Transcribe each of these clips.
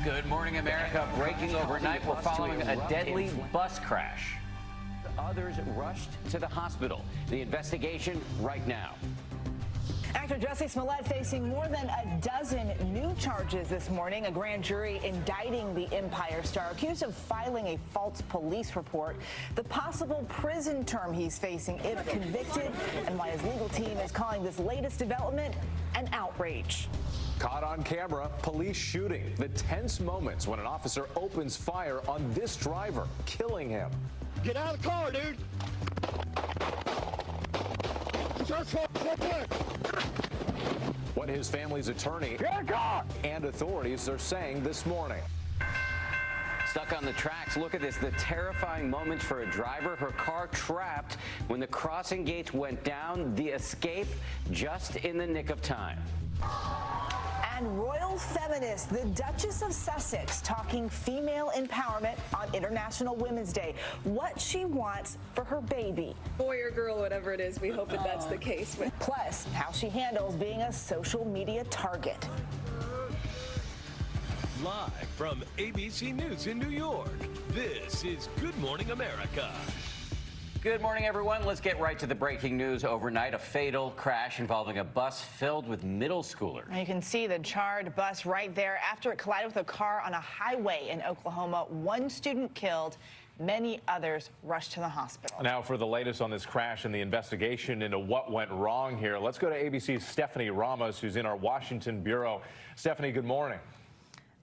Good morning, America. Breaking overnight, we're following a deadly bus crash. Others rushed to the hospital. The investigation right now. Actor Jussie Smollett facing more than a dozen new charges this morning. A grand jury indicting the Empire star, accused of filing a false police report, the possible prison term he's facing if convicted, and why his legal team is calling this latest development an outrage. Caught on camera, police shooting. The tense moments when an officer opens fire on this driver, killing him. Get out of the car, dude. What his family's attorney and authorities are saying this morning. Stuck on the tracks, look at this, the terrifying moments for a driver. Her car trapped when the crossing gates went down. The escape just in the nick of time. And royal feminist, the Duchess of Sussex, talking female empowerment on International Women's Day. What she wants for her baby. Boy or girl, whatever it is, we hope that that's the case. Plus, how she handles being a social media target. Live from ABC News in New York, this is Good Morning America. Good morning, everyone. Let's get right to the breaking news. Overnight, a fatal crash involving a bus filled with middle schoolers. You can see the charred bus right there after it collided with a car on a highway in Oklahoma. One student killed. Many others rushed to the hospital. Now for the latest on this crash and the investigation into what went wrong here, let's go to ABC's Stephanie Ramos, who's in our Washington bureau. Stephanie, good morning.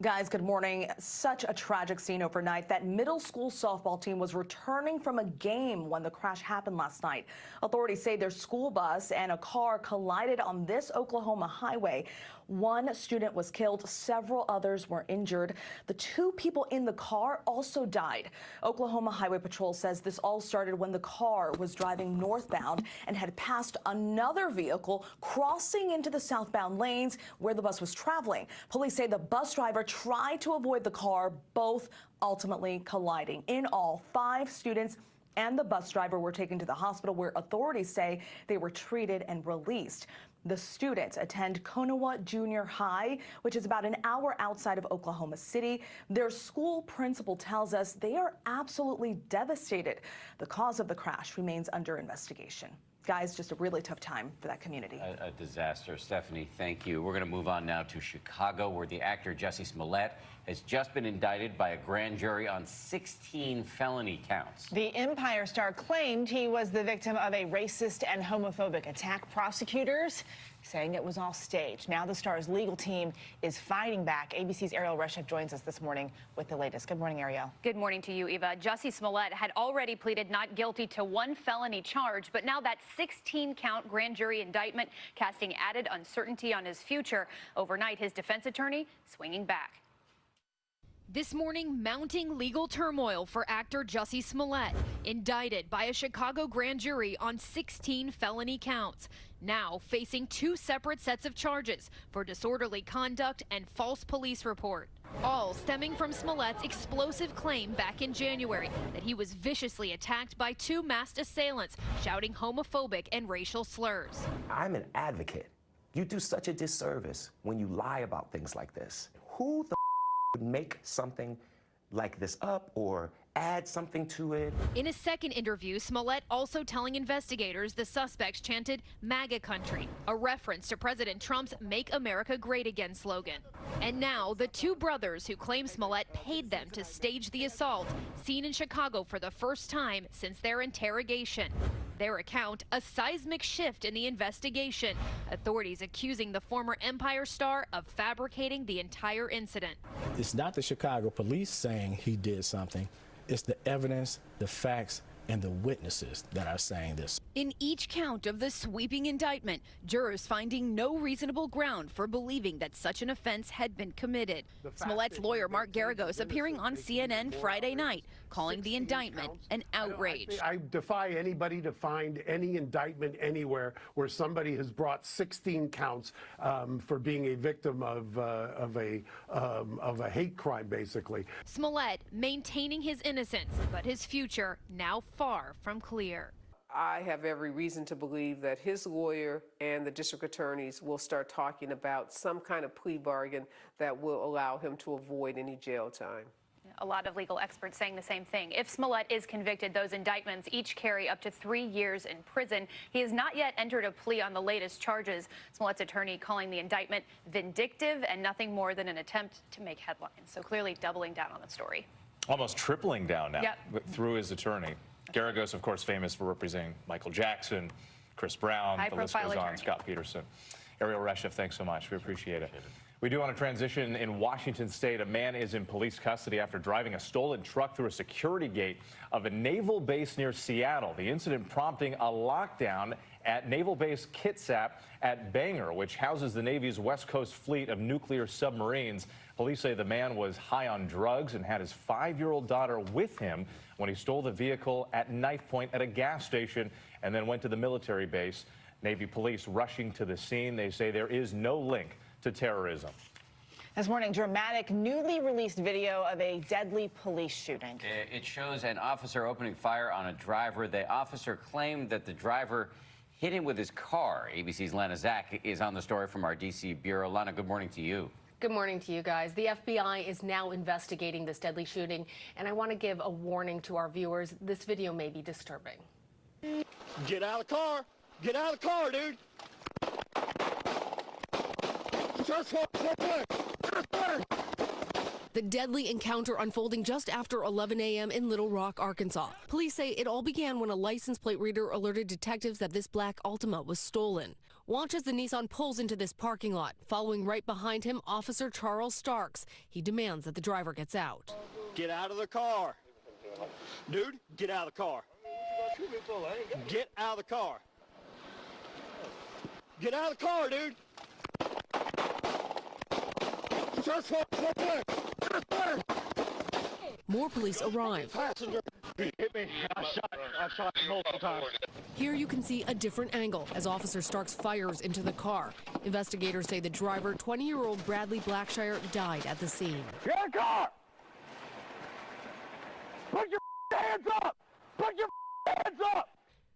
Guys, good morning. Such a tragic scene overnight. That middle school softball team was returning from a game when the crash happened last night. Authorities say their school bus and a car collided on this Oklahoma highway. One student was killed. Several others were injured. The two people in the car also died. Oklahoma Highway Patrol says this all started when the car was driving northbound and had passed another vehicle crossing into the southbound lanes where the bus was traveling. Police say the bus driver tried to avoid the car, both ultimately colliding. In all, 5 students and the bus driver were taken to the hospital, where authorities say they were treated and released. The students attend Konowa Junior High, which is about an hour outside of Oklahoma City. Their school principal tells us they are absolutely devastated. The cause of the crash remains under investigation. Guys, just a really tough time for that community. A disaster. Stephanie, thank you. We're going to move on now to Chicago, where the actor Jussie Smollett has just been indicted by a grand jury on 16 felony counts. The Empire star claimed he was the victim of a racist and homophobic attack. Prosecutors saying it was all staged. Now the star's legal team is fighting back. ABC's Ariel Reshef joins us this morning with the latest. Good morning, Ariel. Good morning to you, Eva. Jussie Smollett had already pleaded not guilty to 1 felony charge, but now that 16-count grand jury indictment casting added uncertainty on his future. Overnight, his defense attorney swinging back. This morning, mounting legal turmoil for actor Jussie Smollett, indicted by a Chicago grand jury on 16 felony counts, now facing 2 separate sets of charges for disorderly conduct and false police report, all stemming from Smollett's explosive claim back in January that he was viciously attacked by 2 masked assailants shouting homophobic and racial slurs. I'm an advocate. You do such a disservice when you lie about things like this. Who the would make something like this up or add something to it? In a second interview, Smollett also telling investigators the suspects chanted MAGA country, a reference to President Trump's Make America Great Again slogan. And now the 2 brothers who claim Smollett paid them to stage the assault, seen in Chicago for the first time since their interrogation. Their account, a seismic shift in the investigation. Authorities accusing the former Empire star of fabricating the entire incident. It's not the Chicago police saying he did something. It's the evidence, the facts, and the witnesses that are saying this. In each count of the sweeping indictment, jurors finding no reasonable ground for believing that such an offense had been committed. Smollett's lawyer, Mark Garagos, appearing on CNN Friday night, calling the indictment an outrage. I defy anybody to find any indictment anywhere where somebody has brought 16 counts for being a victim of a hate crime, basically. Smollett maintaining his innocence, but his future now far from clear. I have every reason to believe that his lawyer and the district attorneys will start talking about some kind of plea bargain that will allow him to avoid any jail time. A lot of legal experts saying the same thing. If Smollett is convicted, those indictments each carry up to 3 years in prison. He has not yet entered a plea on the latest charges. Smollett's attorney calling the indictment vindictive and nothing more than an attempt to make headlines. So clearly doubling down on the story. Almost tripling down now Yep. through his attorney. Garagos, of course, famous for representing Michael Jackson, Chris Brown, the list goes on, Scott Peterson. Ariel Reshef, thanks so much. We appreciate it. We do want to transition in Washington State. A man is in police custody after driving a stolen truck through a security gate of a naval base near Seattle. The incident prompting a lockdown at Naval Base Kitsap at Bangor, which houses the Navy's West Coast fleet of nuclear submarines. Police say the man was high on drugs and had his 5-year-old daughter with him when he stole the vehicle at knife point at a gas station and then went to the military base. Navy police rushing to the scene. They say there is no link to terrorism. This morning, dramatic, newly released video of a deadly police shooting. It shows an officer opening fire on a driver. The officer claimed that the driver hit him with his car. ABC's Lana Zach is on the story from our D.C. bureau. Lana, good morning to you. Good morning to you guys. The FBI is now investigating this deadly shooting, and I want to give a warning to our viewers. This video may be disturbing. Get out of the car! Get out of the car, dude! The deadly encounter unfolding just after 11 a.m. in Little Rock, Arkansas. Police say it all began when a license plate reader alerted detectives that this black Altima was stolen. Watch as the Nissan pulls into this parking lot. Following right behind him, Officer Charles Starks. He demands that the driver gets out. Get out of the car. Dude, get out of the car. Get out of the car. Get out of the car, dude. More police arrive. Passenger, he hit me. I shot multiple times. Here you can see a different angle as Officer Starks fires into the car. Investigators say the driver, 20-year-old Bradley Blackshire, died at the scene. Get in the car! Put your hands up! Put your hands up!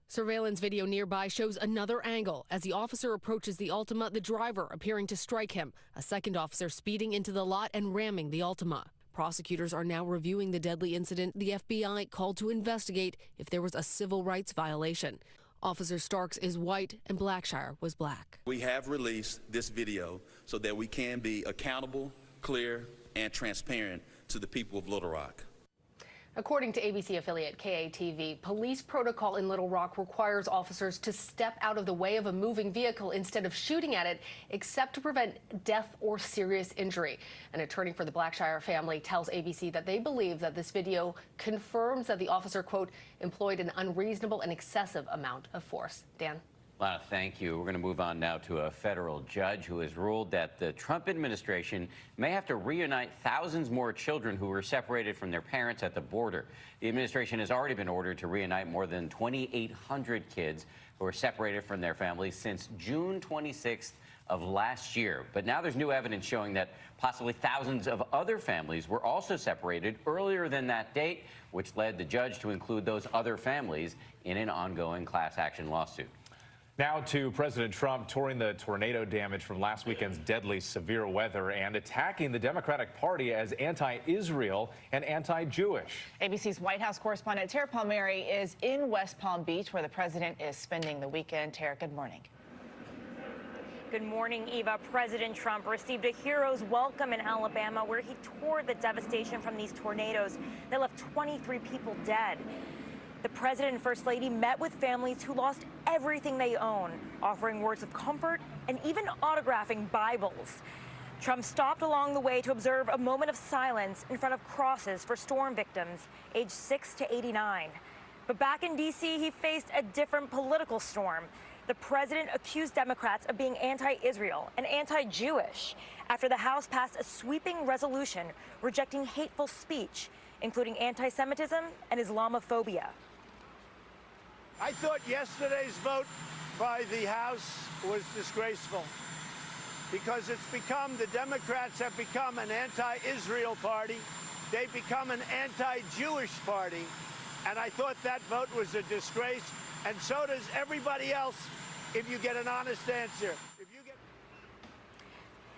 Surveillance video nearby shows another angle. As the officer approaches the Altima, the driver appearing to strike him. A second officer speeding into the lot and ramming the Altima. Prosecutors are now reviewing the deadly incident. The FBI called to investigate if there was a civil rights violation. Officer Starks is white and Blackshire was black. We have released this video so that we can be accountable, clear, and transparent to the people of Little Rock. According to ABC affiliate KATV, police protocol in Little Rock requires officers to step out of the way of a moving vehicle instead of shooting at it, except to prevent death or serious injury. An attorney for the Blackshire family tells ABC that they believe that this video confirms that the officer, quote, employed an unreasonable and excessive amount of force. Dan? Lana, thank you. We're going to move on now to a federal judge who has ruled that the Trump administration may have to reunite thousands more children who were separated from their parents at the border. The administration has already been ordered to reunite more than 2,800 kids who were separated from their families since June 26th of last year. But now there's new evidence showing that possibly thousands of other families were also separated earlier than that date, which led the judge to include those other families in an ongoing class action lawsuit. Now to President Trump touring the tornado damage from last weekend's deadly severe weather and attacking the Democratic Party as anti-Israel and anti-Jewish. ABC's White House correspondent Tara Palmieri is in West Palm Beach, where the president is spending the weekend. Tara, good morning. Good morning, Eva. President Trump received a hero's welcome in Alabama, where he toured the devastation from these tornadoes that left 23 people dead. The president and first lady met with families who lost everything they own, offering words of comfort and even autographing Bibles. Trump stopped along the way to observe a moment of silence in front of crosses for storm victims aged 6 to 89. But back in D.C., he faced a different political storm. The president accused Democrats of being anti-Israel and anti-Jewish after the House passed a sweeping resolution rejecting hateful speech, including anti-Semitism and Islamophobia. I thought yesterday's vote by the House was disgraceful because the Democrats have become an anti-Israel party. They've become an anti-Jewish party. And I thought that vote was a disgrace. And so does everybody else if you get an honest answer.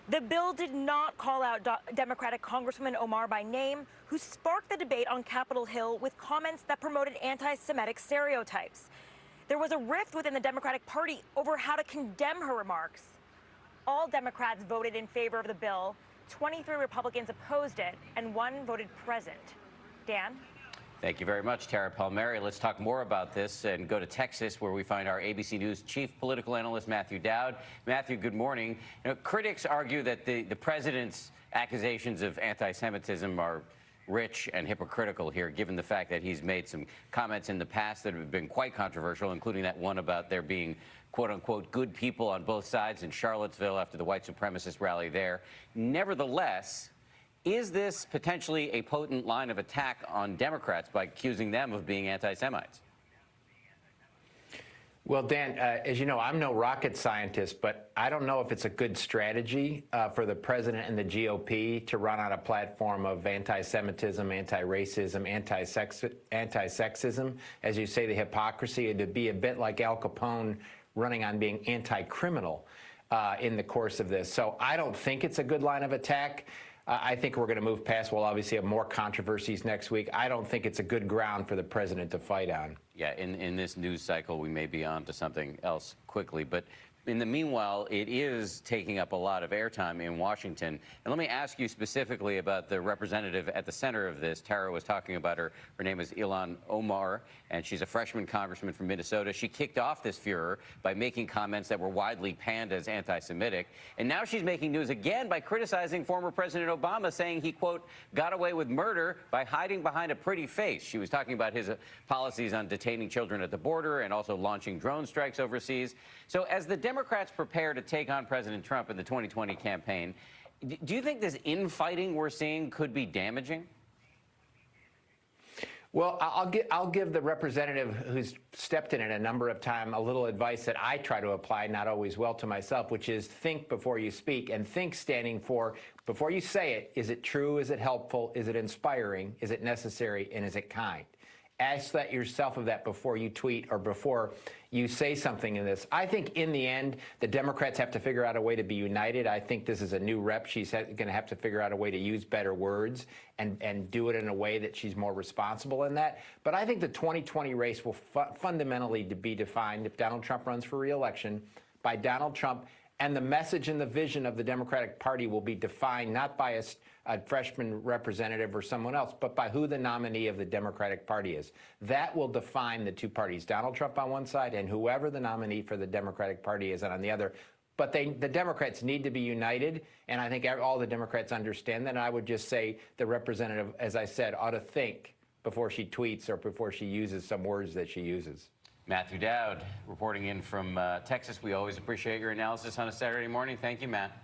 The bill did not call out Democratic Congresswoman Omar by name, who sparked the debate on Capitol Hill with comments that promoted anti-Semitic stereotypes. There was a rift within the Democratic Party over how to condemn her remarks. All Democrats voted in favor of the bill, 23 Republicans opposed it, and 1 voted present. Dan? Thank you very much, Tara Palmieri. Let's talk more about this and go to Texas, where we find our ABC News chief political analyst, Matthew Dowd. Matthew, good morning. Critics argue that the president's accusations of anti-Semitism are rich and hypocritical here, given the fact that he's made some comments in the past that have been quite controversial, including that one about there being quote-unquote good people on both sides in Charlottesville after the white supremacist rally there. Nevertheless, is this potentially a potent line of attack on Democrats by accusing them of being anti-Semites? Well, Dan, as you know, I'm no rocket scientist, but I don't know if it's a good strategy for the president and the GOP to run on a platform of anti-Semitism, anti-racism, anti-sexism. As you say, the hypocrisy, it'd be a bit like Al Capone running on being anti-criminal in the course of this. So I don't think it's a good line of attack. I think we're going to move past. We'll obviously have more controversies next week. I don't think it's a good ground for the president to fight on. Yeah, in this news cycle, we may be on to something else quickly. But in the meanwhile, it is taking up a lot of airtime in Washington. And let me ask you specifically about the representative at the center of this. Tara was talking about her. Her name is Ilhan Omar, and she's a freshman congressman from Minnesota. She kicked off this furor by making comments that were widely panned as anti-Semitic. And now she's making news again by criticizing former President Obama, saying he, quote, got away with murder by hiding behind a pretty face. She was talking about his policies on detaining children at the border and also launching drone strikes overseas. So as the Democrats prepare to take on President Trump in the 2020 campaign, do you think this infighting we're seeing could be damaging? Well, I'll give the representative who's stepped in it a number of times a little advice that I try to apply, not always well to myself, which is think before you speak, and think standing for, before you say it, is it true, is it helpful, is it inspiring, is it necessary, and is it kind? Ask that yourself of that before you tweet or before you say something in this. I think in the end, the Democrats have to figure out a way to be united. I think this is a new rep. She's going to have to figure out a way to use better words and do it in a way that she's more responsible in that. But I think the 2020 race will fundamentally be defined, if Donald Trump runs for re-election, by Donald Trump. And the message and the vision of the Democratic Party will be defined not by a freshman representative or someone else, but by who the nominee of the Democratic Party is. That will define the two parties, Donald Trump on one side and whoever the nominee for the Democratic Party is on the other. But the Democrats need to be united, and I think all the Democrats understand that. And I would just say the representative, as I said, ought to think before she tweets or before she uses some words that she uses. Matthew Dowd reporting in from Texas. We always appreciate your analysis on a Saturday morning. Thank you, Matt.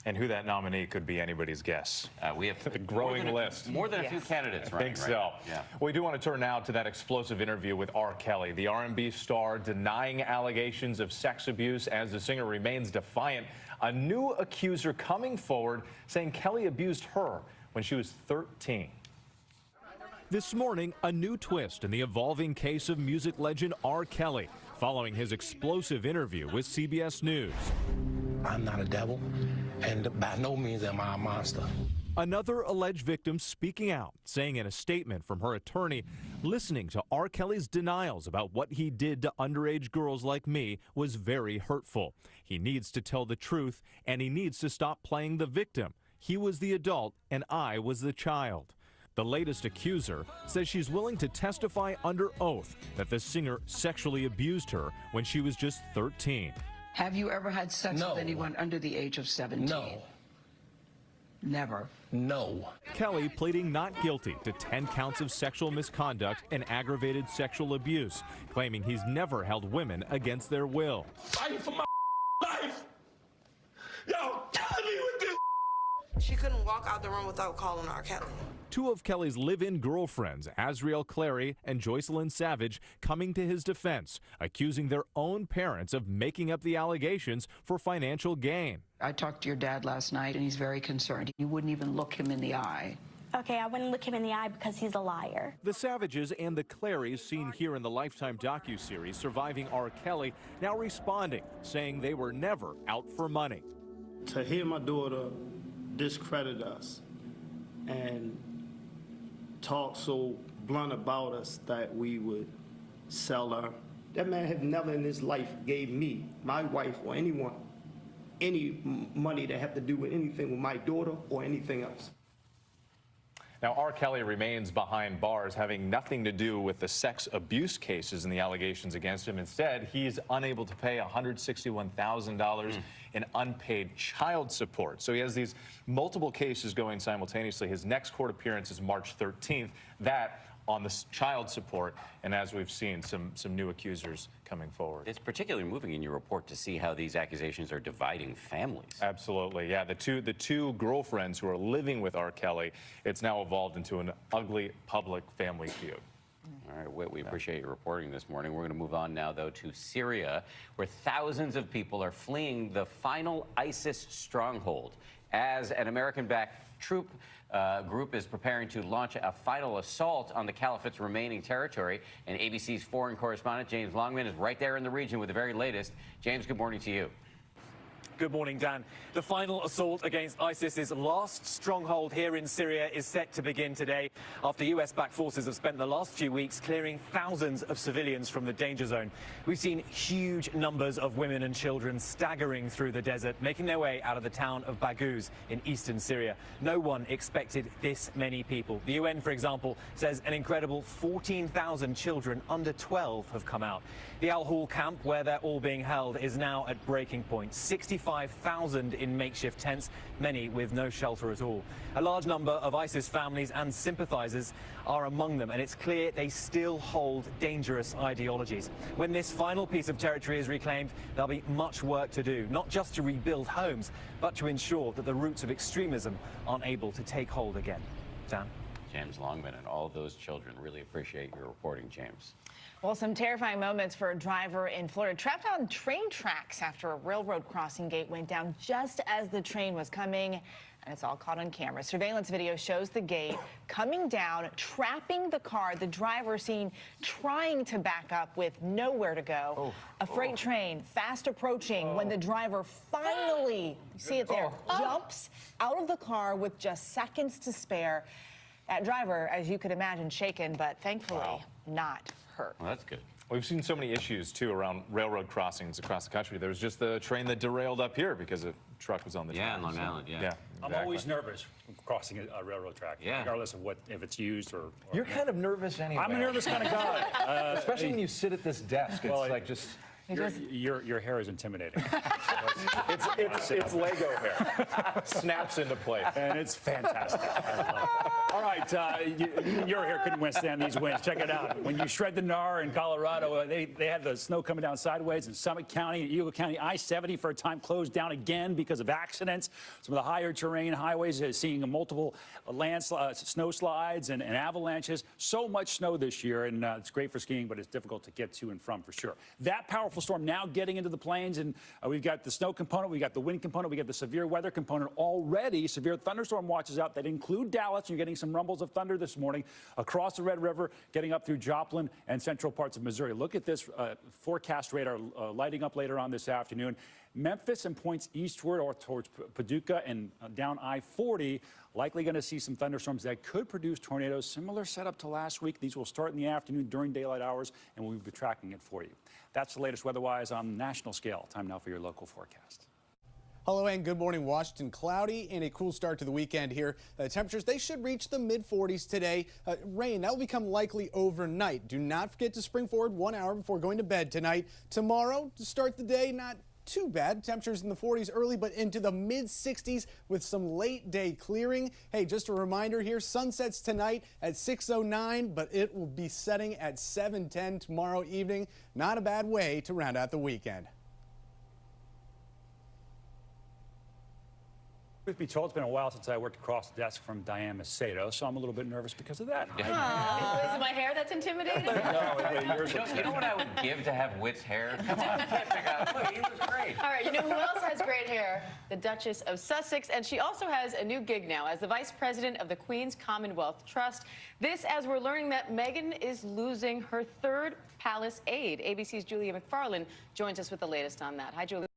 And who that nominee could be, anybody's guess. We have a growing list. More than a few candidates, right? I think so. Yeah. We do want to turn now to that explosive interview with R. Kelly, the R&B star denying allegations of sex abuse as the singer remains defiant. A new accuser coming forward saying Kelly abused her when she was 13. This morning, a new twist in the evolving case of music legend R. Kelly, following his explosive interview with CBS News. I'm not a devil, and by no means am I a monster. Another alleged victim speaking out, saying in a statement from her attorney, listening to R. Kelly's denials about what he did to underage girls like me was very hurtful. He needs to tell the truth, and he needs to stop playing the victim. He was the adult, and I was the child. The latest accuser says she's willing to testify under oath that the singer sexually abused her when she was just 13. Have you ever had sex No. with anyone under the age of 17? No. Never. No. Kelly pleading not guilty to 10 counts of sexual misconduct and aggravated sexual abuse, claiming he's never held women against their will. Fighting for my life. Yo, killing me with this. She couldn't walk out the room without calling R. Kelly. Two of Kelly's live-in girlfriends, Azriel Clary and Joycelyn Savage, coming to his defense, accusing their own parents of making up the allegations for financial gain. I talked to your dad last night, and he's very concerned. You wouldn't even look him in the eye Okay, I wouldn't look him in the eye because he's a liar. The Savages and the Clarys seen here in the Lifetime docuseries surviving R. Kelly now responding, saying they were never out for money. To hear my daughter discredit us and talk so blunt about us that we would sell her. That man had never in his life gave me, my wife, or anyone, any money that have to do with anything with my daughter or anything else. Now, R. Kelly remains behind bars, having nothing to do with the sex abuse cases and the allegations against him. Instead, he's unable to pay $161,000 in unpaid child support. So he has these multiple cases going simultaneously. His next court appearance is March 13th. That on the child support, and as we've seen, some new accusers coming forward. It's particularly moving in your report to see how these accusations are dividing families. Absolutely, yeah. The two girlfriends who are living with R. Kelly, it's now evolved into an ugly public family feud. All right, Whit, we appreciate your reporting this morning. We're going to move on now, though, to Syria, where thousands of people are fleeing the final ISIS stronghold as an American-backed troop group is preparing to launch a final assault on the caliphate's remaining territory. And ABC's foreign correspondent, James Longman, is right there in the region with the very latest. James, good morning to you. Good morning, Dan. The final assault against ISIS's last stronghold here in Syria is set to begin today after US-backed forces have spent the last few weeks clearing thousands of civilians from the danger zone. We've seen huge numbers of women and children staggering through the desert, making their way out of the town of Baghouz in eastern Syria. No one expected this many people. The UN, for example, says an incredible 14,000 children under 12 have come out. The Al-Hul camp, where they're all being held, is now at breaking point. 65,000 in makeshift tents, many with no shelter at all. A large number of ISIS families and sympathizers are among them, and it's clear they still hold dangerous ideologies. When this final piece of territory is reclaimed, there'll be much work to do, not just to rebuild homes, but to ensure that the roots of extremism aren't able to take hold again. Dan? James Longman and all of those children. Really appreciate your reporting, James. Well, some terrifying moments for a driver in Florida trapped on train tracks after a railroad crossing gate went down just as the train was coming. And it's all caught on camera. Surveillance video shows the gate coming down, trapping the car. The driver seen trying to back up with nowhere to go. A freight train fast approaching when the driver finally, you see it there, jumps out of the car with just seconds to spare. That driver, as you could imagine, shaken, but thankfully not hurt. Well, that's good. We've seen so many issues, too, around railroad crossings across the country. There was just the train that derailed up here because a truck was on the track. Yeah, in Long Island, yeah. I'm always nervous crossing a railroad track, regardless of if it's used or You're kind of nervous anyway. I'm a nervous kind of guy. Especially when you sit at this desk. It's like just... Your hair is intimidating. It's Lego hair. Snaps into place. And it's fantastic. All right, your hair couldn't withstand these winds. Check it out. When you shred the gnar in Colorado, they had the snow coming down sideways in Summit County and Eagle County. I-70 for a time closed down again because of accidents. Some of the higher terrain highways are seeing multiple snow slides and avalanches. So much snow this year, and it's great for skiing, but it's difficult to get to and from for sure. That powerful storm now getting into the plains, and we've got the snow component, we've got the wind component, we got the severe weather component already. Severe thunderstorm watches out that include Dallas. You're getting some rumbles of thunder this morning across the Red River, getting up through Joplin and central parts of Missouri. Look at this forecast radar lighting up later on this afternoon. Memphis and points eastward or towards Paducah and down I-40, likely going to see some thunderstorms that could produce tornadoes. Similar setup to last week. These will start in the afternoon during daylight hours, and we'll be tracking it for you. That's the latest weather-wise on national scale. Time now for your local forecast. Hello and good morning, Washington. Cloudy and a cool start to the weekend here. Temperatures, they should reach the mid-40s today. Rain, that will become likely overnight. Do not forget to spring forward 1 hour before going to bed tonight. Tomorrow, to start the day, not too bad. Temperatures in the 40s early, but into the mid-60s with some late day clearing. Hey, just a reminder here, sunsets tonight at 6:09, but it will be setting at 7:10 tomorrow evening. Not a bad way to round out the weekend. Truth be told, it's been a while since I worked across the desk from Diane Macedo, so I'm a little bit nervous because of that. Is it my hair that's intimidating? No, yours You know what I would give to have Whit's hair? Come on, I can't figure out. Look, he was great. All right, you know who else has great hair? The Duchess of Sussex, and she also has a new gig now as the Vice President of the Queen's Commonwealth Trust. This as we're learning that Meghan is losing her third palace aide. ABC's Julia McFarlane joins us with the latest on that. Hi, Julia.